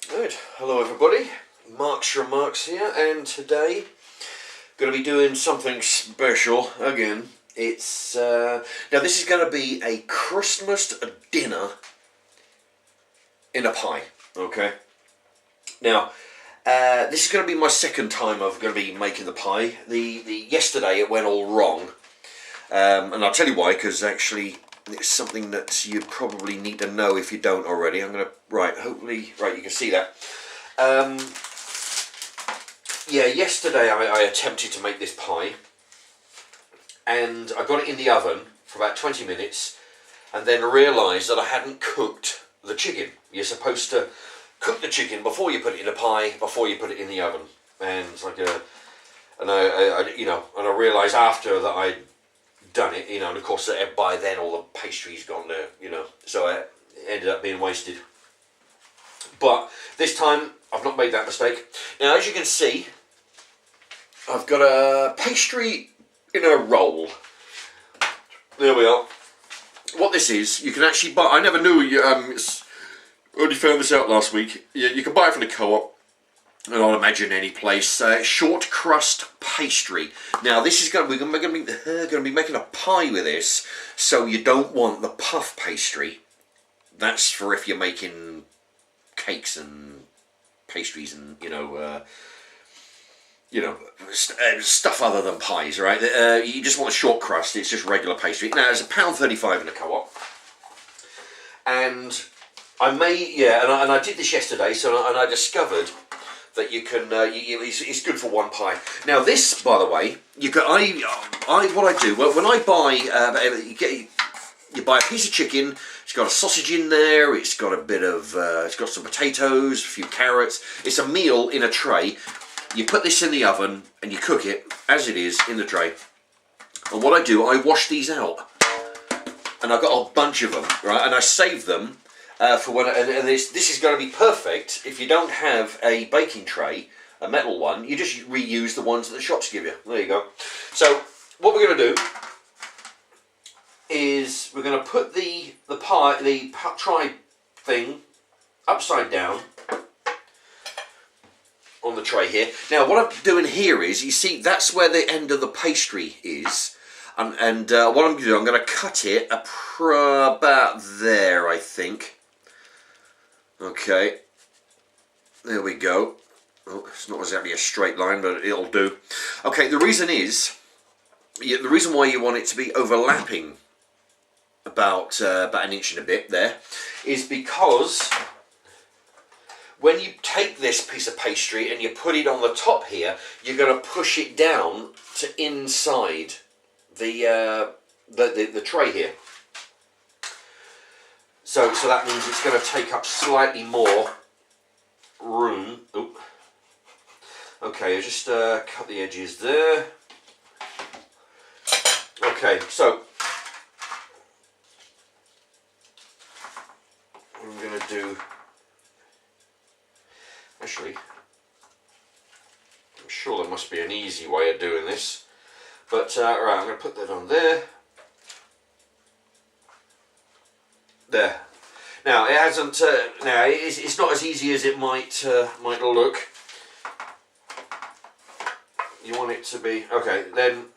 Good. Hello everybody, Mark's Remarks here, and today going to be doing something special again. It's now this is going to be a Christmas dinner in a pie. Okay. Now this is going to be my second time I'm going to be making the pie. The yesterday it went all wrong, and I'll tell you why. Because actually, it's something that you probably need to know if you don't already. I'm going to, hopefully, you can see that. Yeah, yesterday I attempted to make this pie, and I got it in the oven for about 20 minutes, and then realised that I hadn't cooked the chicken. You're supposed to cook the chicken before you put it in a pie, before you put it in the oven. And it's like and I realised after that I'd done it, and of course by then all the pastry's gone there, so it ended up being wasted. But this time I've not made that mistake. Now, as you can see, I've got a pastry in a roll. There we are. What this is, you can actually buy. I never knew. Only found this out last week. You can buy it from the Co-op, and I'll imagine any place. Short crust pastry. Now this is we're going to be making a pie with this, so you don't want the puff pastry. That's for if you're making cakes and pastries and stuff other than pies, right? You just want a short crust. It's just regular pastry. Now it's £1.35 in the Co-op, and and I did this yesterday. And I discovered that you can. It's good for one pie. Now this, by the way, what I do when I buy, you buy a piece of chicken. It's got a sausage in there. It's got a bit of. It's got some potatoes, a few carrots. It's a meal in a tray. You put this in the oven and you cook it as it is in the tray. And what I do, I wash these out, and I've got a bunch of them, right? And I save them for when. And this is going to be perfect if you don't have a baking tray, a metal one. You just reuse the ones that the shops give you. There you go. So what we're going to do is we're going to put the tray thing upside down on the tray here. Now what I'm doing here is, you see, that's where the end of the pastry is, and what I'm going to do, I'm going to cut it about there, I think. Okay, there we go. Oh, it's not exactly a straight line, but it'll do. Okay, the reason why you want it to be overlapping about an inch and a bit there is because when you take this piece of pastry and you put it on the top here, you're going to push it down to inside the tray here. So that means it's going to take up slightly more room. Oop. Okay, I just cut the edges there. Okay, so what I'm going to do. Actually, I'm sure there must be an easy way of doing this, but right, I'm going to put that on there. There. Now it hasn't. Now it's not as easy as it might look. You want it to be okay. Then,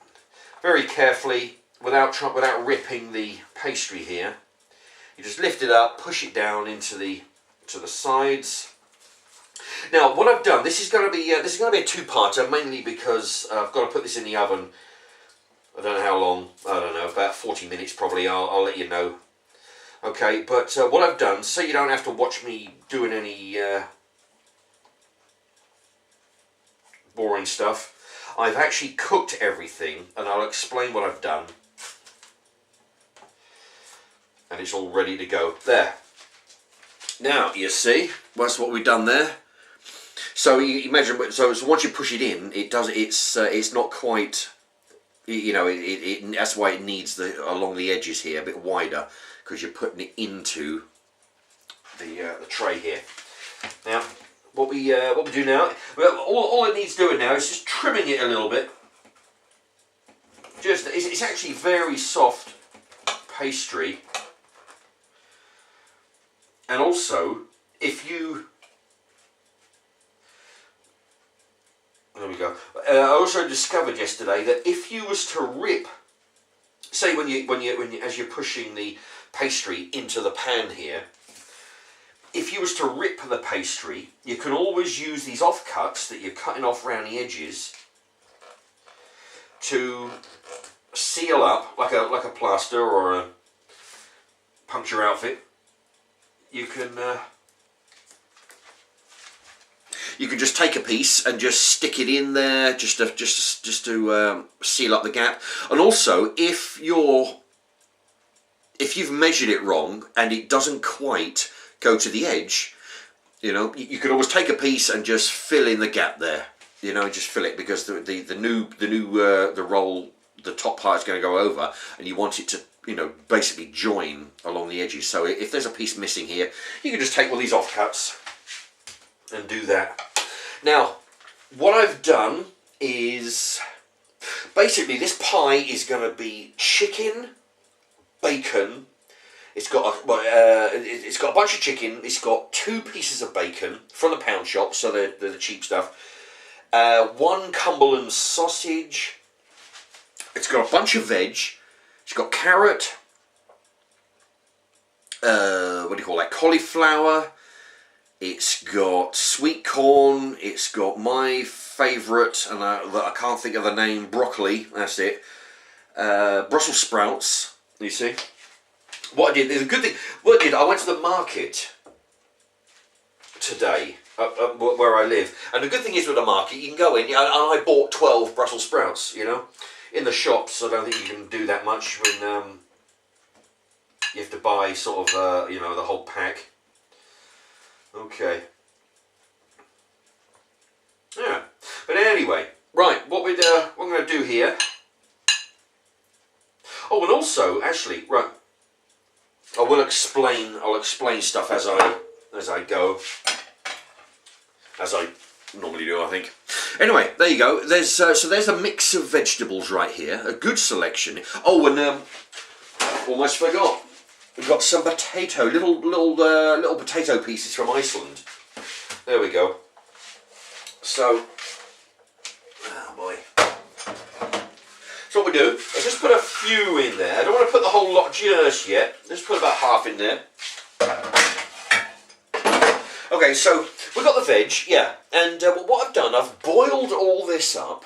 very carefully, without ripping the pastry here, you just lift it up, push it down into the sides. Now, what I've done, this is going to be a two-parter, mainly because I've got to put this in the oven. I don't know how long. I don't know, about 40 minutes probably. I'll let you know. Okay, but what I've done, so you don't have to watch me doing any boring stuff, I've actually cooked everything, and I'll explain what I've done. And it's all ready to go. There. Now, you see, that's what we've done there. So you imagine, so once you push it in, it's not quite, that's why it needs along the edges here a bit wider, because you're putting it into the tray here. Now, what we do now, all it needs doing now is just trimming it a little bit. It's actually very soft pastry, and also if you I also discovered yesterday that if you was to rip, say when you as you're pushing the pastry into the pan here, if you was to rip the pastry, you can always use these offcuts that you're cutting off around the edges to seal up like a plaster or a puncture outfit. You can just take a piece and just stick it in there, just to seal up the gap. And also, if you've measured it wrong and it doesn't quite go to the edge, you know, you could always take a piece and just fill in the gap there. You know, just fill it, because the roll, the top part is going to go over, and you want it to, you know, basically join along the edges. So if there's a piece missing here, you can just take one of these offcuts and do that. Now, what I've done is basically this pie is going to be chicken, bacon. It's got a bunch of chicken. It's got 2 pieces of bacon from the pound shop, so they're the cheap stuff. 1 Cumberland sausage. It's got a bunch of veg. It's got carrot. What do you call that? Cauliflower. It's got sweet corn. It's got my favourite, and I can't think of the name, broccoli. That's it. Brussels sprouts. You see. What I did, there's a good thing. What I did, I went to the market today, where I live, and the good thing is with the market, you can go in, and I bought 12 Brussels sprouts, you know. In the shops, I don't think you can do that much when you have to buy sort of, you know, the whole pack. Okay. Yeah, but anyway, right, what I'm going to do here. Oh, and also, actually, right, I'll explain stuff as I go, as I normally do, I think. Anyway, there you go. There's a mix of vegetables right here, a good selection. Oh, and almost forgot. We've got some potato, little potato pieces from Iceland. There we go. So, oh boy. So what we do, I just put a few in there. I don't want to put the whole lot just yet. Just put about half in there. Okay, so we've got the veg, yeah. And what I've done, I've boiled all this up.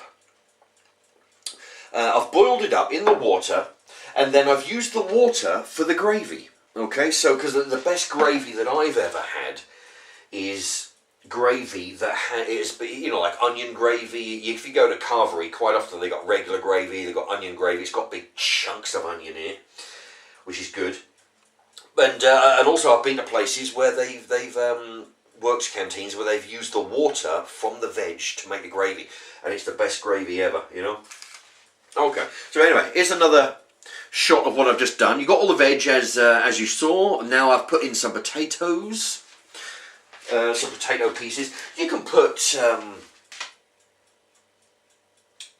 I've boiled it up in the water, and then I've used the water for the gravy. Okay, so because the best gravy that I've ever had is gravy that is, you know, like onion gravy. If you go to Carvery, quite often they got regular gravy, they've got onion gravy. It's got big chunks of onion in it, which is good. And also I've been to places where they've works canteens where they've used the water from the veg to make the gravy, and it's the best gravy ever, you know. Okay, so anyway, here's another shot of what I've just done. You got all the veg as you saw. Now I've put in some potatoes, some potato pieces. You can put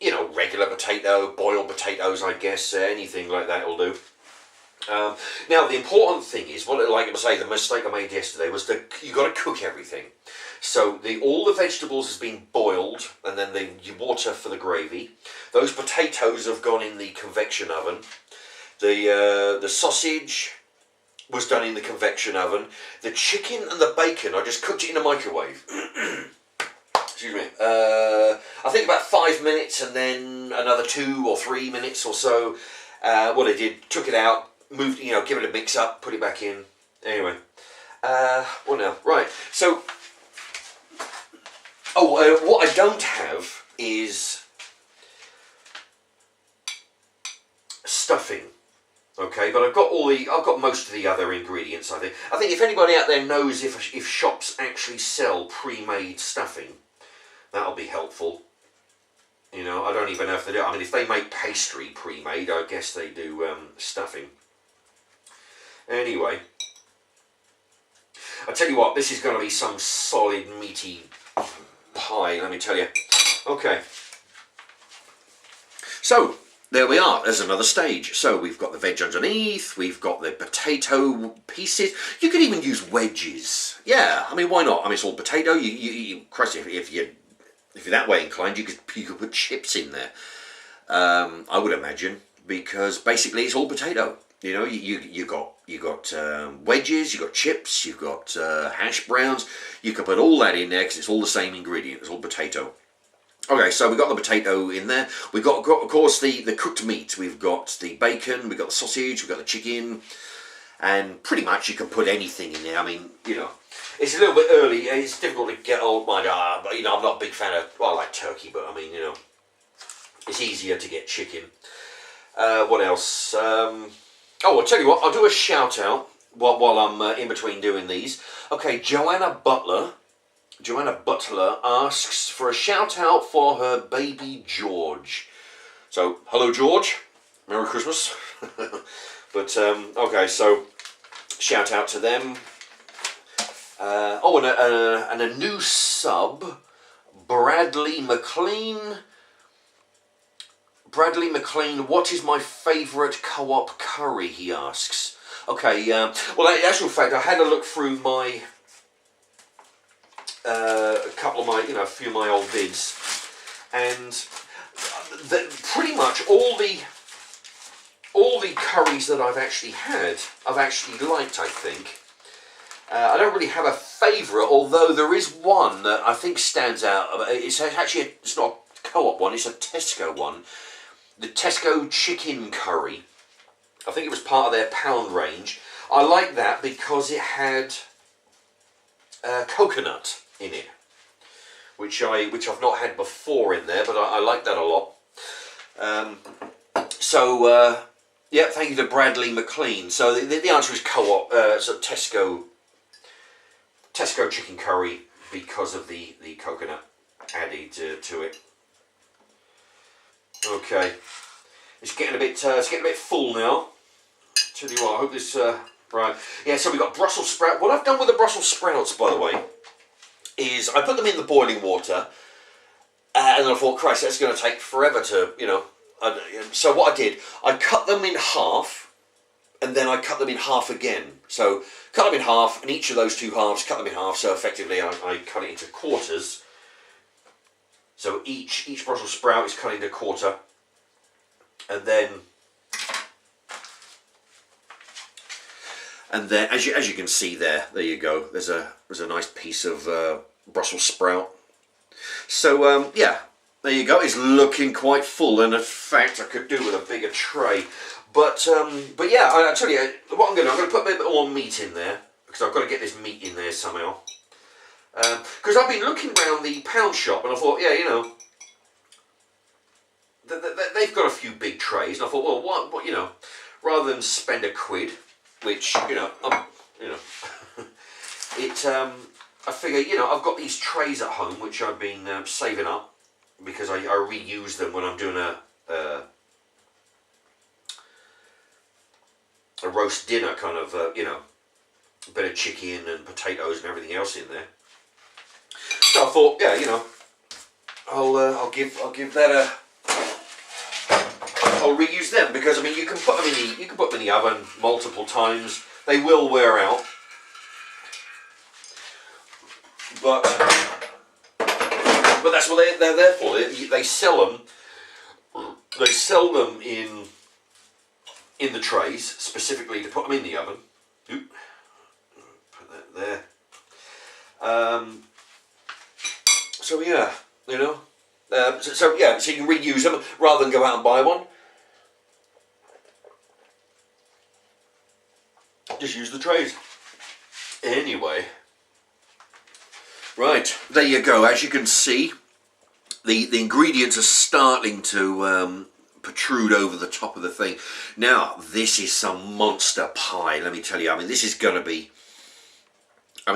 you know, regular potato, boiled potatoes, I guess, anything like that will do. Now the important thing is, like I say, the mistake I made yesterday was that you got to cook everything. So all the vegetables has been boiled, and then the water for the gravy. Those potatoes have gone in the convection oven. The sausage was done in the convection oven. The chicken and the bacon, I just cooked it in the microwave. Excuse me. I think about 5 minutes, and then another 2 or 3 minutes or so. What I did, took it out, moved, you know, give it a mix up, put it back in. Anyway, what now? Right. So, what I don't have is stuffing. Okay, but I've got most of the other ingredients. I think if anybody out there knows if shops actually sell pre-made stuffing, that'll be helpful. You know, I don't even know if they do. I mean, if they make pastry pre-made, I guess they do stuffing. Anyway, I tell you what, this is going to be some solid meaty pie, let me tell you. Okay, so there we are. There's another stage. So we've got the veg underneath. We've got the potato pieces. You could even use wedges. Yeah, I mean, why not? I mean, it's all potato. Christ, if you if you're that way inclined, you could put chips in there. I would imagine, because basically it's all potato. You know, you got wedges, you got chips, you've got hash browns. You could put all that in there because it's all the same ingredient. It's all potato. Okay, so we've got the potato in there. We've got of course the cooked meat. We've got the bacon. We've got the sausage. We've got the chicken, and pretty much you can put anything in there. I mean, you know, it's a little bit early. It's difficult to get old mind. But you know, I'm not a big fan of. Well, I like turkey, but I mean, you know, it's easier to get chicken. What else? Oh, I'll tell you what. I'll do a shout out while I'm in between doing these. Okay, Joanna Butler asks for a shout out for her baby George. So, hello George, Merry Christmas. But okay, so shout out to them. And a new sub, Bradley McLean. Bradley McLean, what is my favourite co-op curry, he asks. Okay, well, in actual fact, I had a look through my, a few of my old vids, and pretty much all the curries that I've actually had, I've actually liked, I think. I don't really have a favourite, although there is one that I think stands out. It's not a co-op one, it's a Tesco one. The Tesco chicken curry. I think it was part of their pound range. I like that because it had coconut in it, which I've not had before in there, but I like that a lot. Yeah, thank you to Bradley McLean. So the answer is co-op, so Tesco chicken curry because of the coconut added to it. Okay, it's getting a bit full now. Tell you what, I hope this right. Yeah, so we got Brussels sprout. What I've done with the Brussels sprouts, by the way, is I put them in the boiling water, and I thought, Christ, that's going to take forever to, you know. So what I did, I cut them in half, and then I cut them in half again. So cut them in half, and each of those two halves, cut them in half. So effectively, I cut it into quarters. So each Brussels sprout is cut into a quarter, and then as you can see there you go. There's a nice piece of Brussels sprout. So yeah, there you go. It's looking quite full, and in fact I could do with a bigger tray. But yeah, I tell you what I'm going to put a bit more meat in there because I've got to get this meat in there somehow. Because I've been looking around the pound shop and I thought, yeah, you know, they've got a few big trays, and I thought, well, what, you know, rather than spend £1, which, you know, I figure, you know, I've got these trays at home which I've been saving up because I reuse them when I'm doing a roast dinner kind of, you know, a bit of chicken and potatoes and everything else in there. So I thought, yeah, you know, I'll give that a. I'll reuse them because I mean you can put them in the oven multiple times. They will wear out, but that's what they're there for. They sell them. They sell them in the trays specifically to put them in the oven. Oop. Put that there. So yeah, you know, so yeah, so you can reuse them rather than go out and buy one. Just use the trays. Anyway, right, there you go. As you can see, the ingredients are starting to protrude over the top of the thing. Now, this is some monster pie. Let me tell you. I mean, this is going to be. I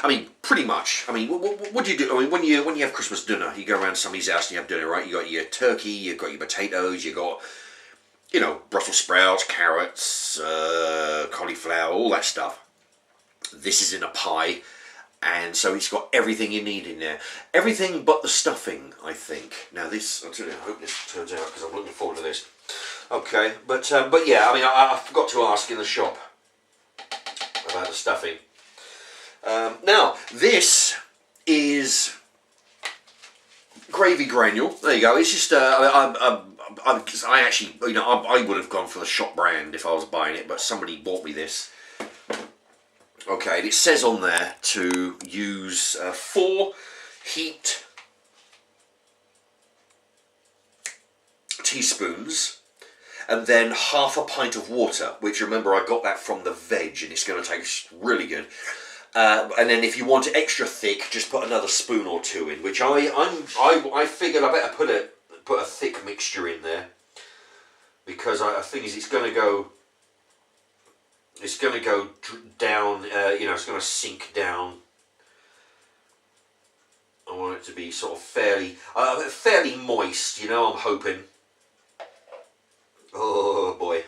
mean, pretty much. I mean, what do you do? I mean, when you have Christmas dinner, you go around somebody's house and you have dinner, right? You got your turkey, you've got your potatoes, you got, you know, Brussels sprouts, carrots, cauliflower, all that stuff. This is in a pie, and so it's got everything you need in there. Everything but the stuffing, I think. Now this, I'll tell you, I hope this turns out because I'm looking forward to this. Okay, but yeah, I mean, I forgot to ask in the shop about the stuffing. Now, this is gravy granule. There you go. It's just I actually, you know, I would have gone for the shop brand if I was buying it, but somebody bought me this. Okay, and it says on there to use 4 heaped teaspoons and then half a pint of water, which, remember, I got that from the veg and it's going to taste really good. And then if you want it extra thick, just put another spoon or 2 in, which I figured I better put a thick mixture in there, because I think it's going to go down, you know, it's going to sink down. I want it to be sort of fairly moist, you know, I'm hoping. Oh boy.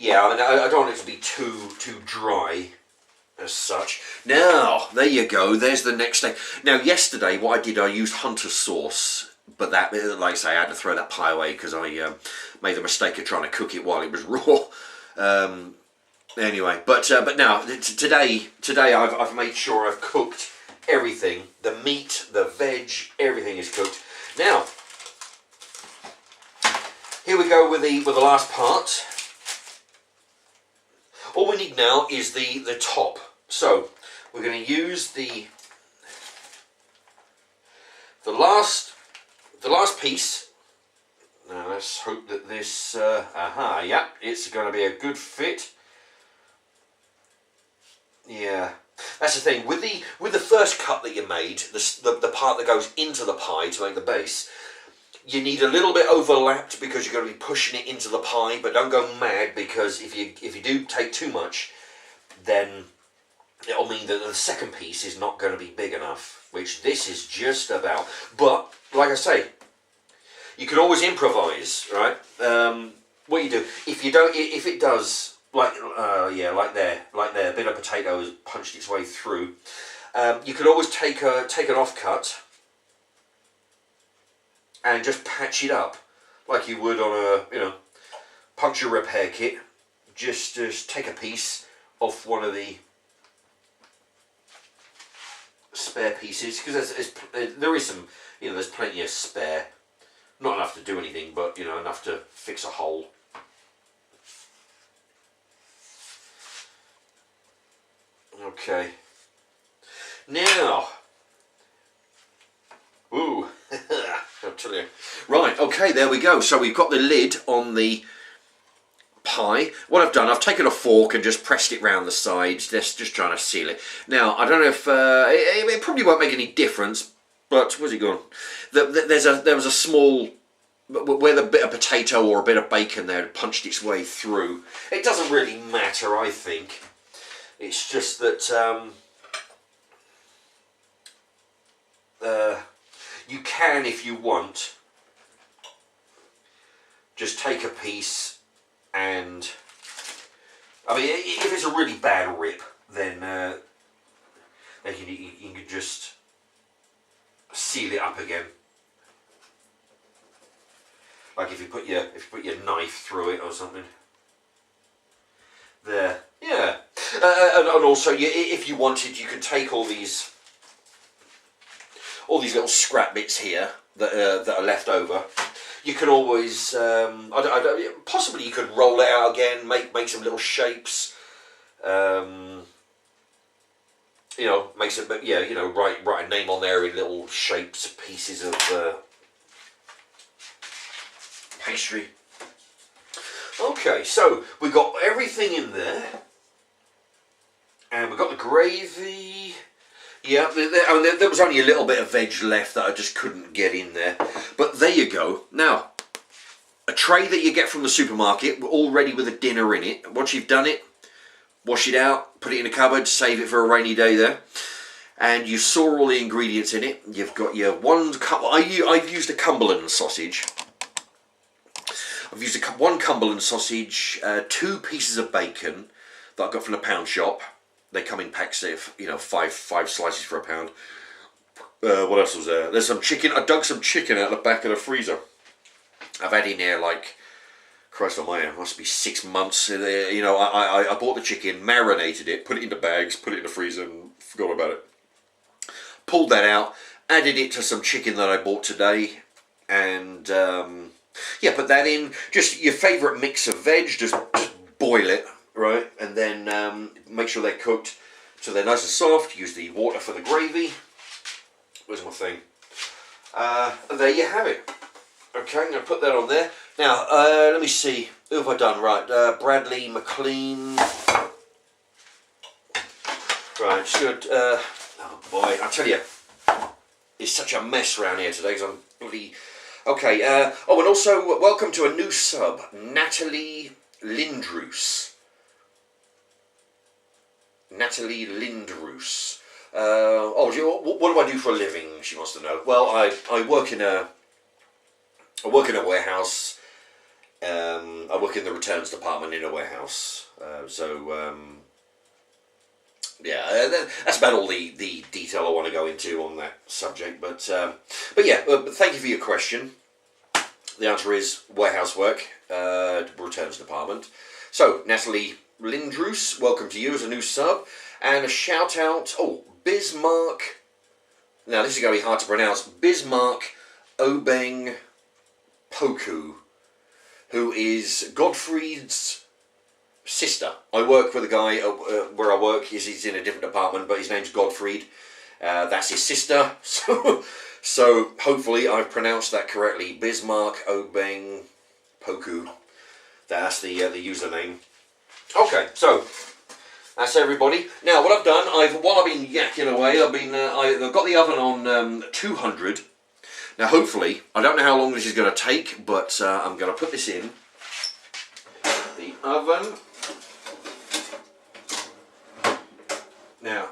Yeah, I mean, I don't want it to be too dry as such. Now, there you go, there's the next thing. Now, yesterday, what I did, I used Hunter sauce, but that, like I say, I had to throw that pie away because I made the mistake of trying to cook it while it was raw. Anyway, but now, today I've made sure I've cooked everything. The meat, the veg, everything is cooked. Now, here we go with the last part. All we need now is the top. So we're going to use the last piece. Now let's hope that this. Yeah, it's going to be a good fit. Yeah, that's the thing with the first cut that you made, the part that goes into the pie to make the base. You need a little bit overlapped because you're going to be pushing it into the pie, but don't go mad, because if you do take too much, then it'll mean that the second piece is not going to be big enough, which this is just about. But like I say, you can always improvise, right? What you do if it does like there, a bit of potato has punched its way through. You could always take an offcut and just patch it up like you would on a puncture repair kit. Just take a piece off one of the spare pieces, because there is some, there's plenty of spare. Not enough to do anything, but enough to fix a hole. Okay. Now, ooh, I'll tell you. Right, okay, there we go. So we've got the lid on the pie. What I've done, I've taken a fork and just pressed it round the sides, just trying to seal it. Now, I don't know if, it probably won't make any difference, but where's it gone? There was a small, where the bit of potato or a bit of bacon there had punched its way through. It doesn't really matter, I think. It's just that you can, if you want, just take a piece and, I mean, if it's a really bad rip, then you can just seal it up again. Like if you put your knife through it or something. There, yeah. And also, if you wanted, you can take all these little scrap bits here that are left over. You can always, possibly you could roll it out again, make some little shapes. Make some, write a name on there in little shapes, pieces of pastry. Okay, so we've got everything in there, and we've got the gravy. Yeah, there was only a little bit of veg left that I just couldn't get in there. But there you go. Now, a tray that you get from the supermarket, all ready with a dinner in it. Once you've done it, wash it out, put it in a cupboard, save it for a rainy day there. And you saw all the ingredients in it. You've got your I've used a Cumberland sausage. I've used one Cumberland sausage, 2 pieces of bacon that I got from the pound shop. They come in packs of, 5 slices for £1. What else was there? There's some chicken. I dug some chicken out the back of the freezer. I've had in there Christ almighty, it must be 6 months. I bought the chicken, marinated it, put it into bags, put it in the freezer and forgot about it. Pulled that out Added it to some chicken that I bought today, and yeah, put that in. Just your favourite mix of veg. Just boil it, right, and then make sure they're cooked so they're nice and soft. Use the water for the gravy. Where's my thing? And there you have it. Okay, I'm going to put that on there. Now, let me see. Who have I done? Right, Bradley McLean. Right, just good. Oh boy, I tell you, it's such a mess around here today because I'm bloody... Okay, oh, and also, welcome to a new sub, Natalie Lindroos. Natalie Lindroos. What do I do for a living, she wants to know. Well, I work in a warehouse. I work in the returns department in a warehouse. Yeah, that's about all the detail I want to go into on that subject. But yeah, thank you for your question. The answer is warehouse work, returns department. So, Natalie Lindroos, welcome to you as a new sub. And a shout out, Bismarck. Now, this is going to be hard to pronounce. Bismarck Obeng Poku, who is Godfried's sister. I work with a guy where I work. He's in a different department, but his name's Godfried. That's his sister. So hopefully I've pronounced that correctly. Bismarck Obeng Poku. That's the username. Okay, so that's everybody. Now what I've done, while I've been yakking away, I've got the oven on 200. Now hopefully, I don't know how long this is going to take, but I'm going to put this in the oven. Now,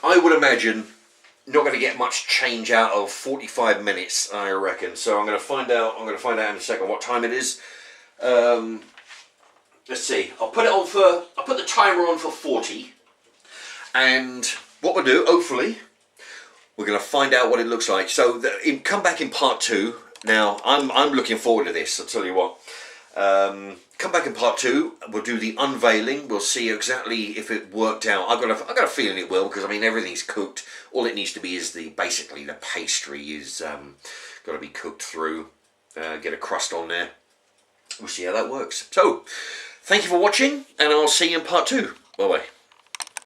I would imagine not going to get much change out of 45 minutes, I reckon. So I'm going to find out. I'm going to find out in a second what time it is. Let's see. I'll put the timer on for 40, and what we'll do, hopefully, we're going to find out what it looks like. So come back in part 2. Now I'm looking forward to this. I'll tell you what. Come back in part 2. We'll do the unveiling. We'll see exactly if it worked out. I've got a feeling it will, because I mean everything's cooked. All it needs to be is basically the pastry is got to be cooked through. Get a crust on there. We'll see how that works. So, thank you for watching, and I'll see you in part 2. Bye bye.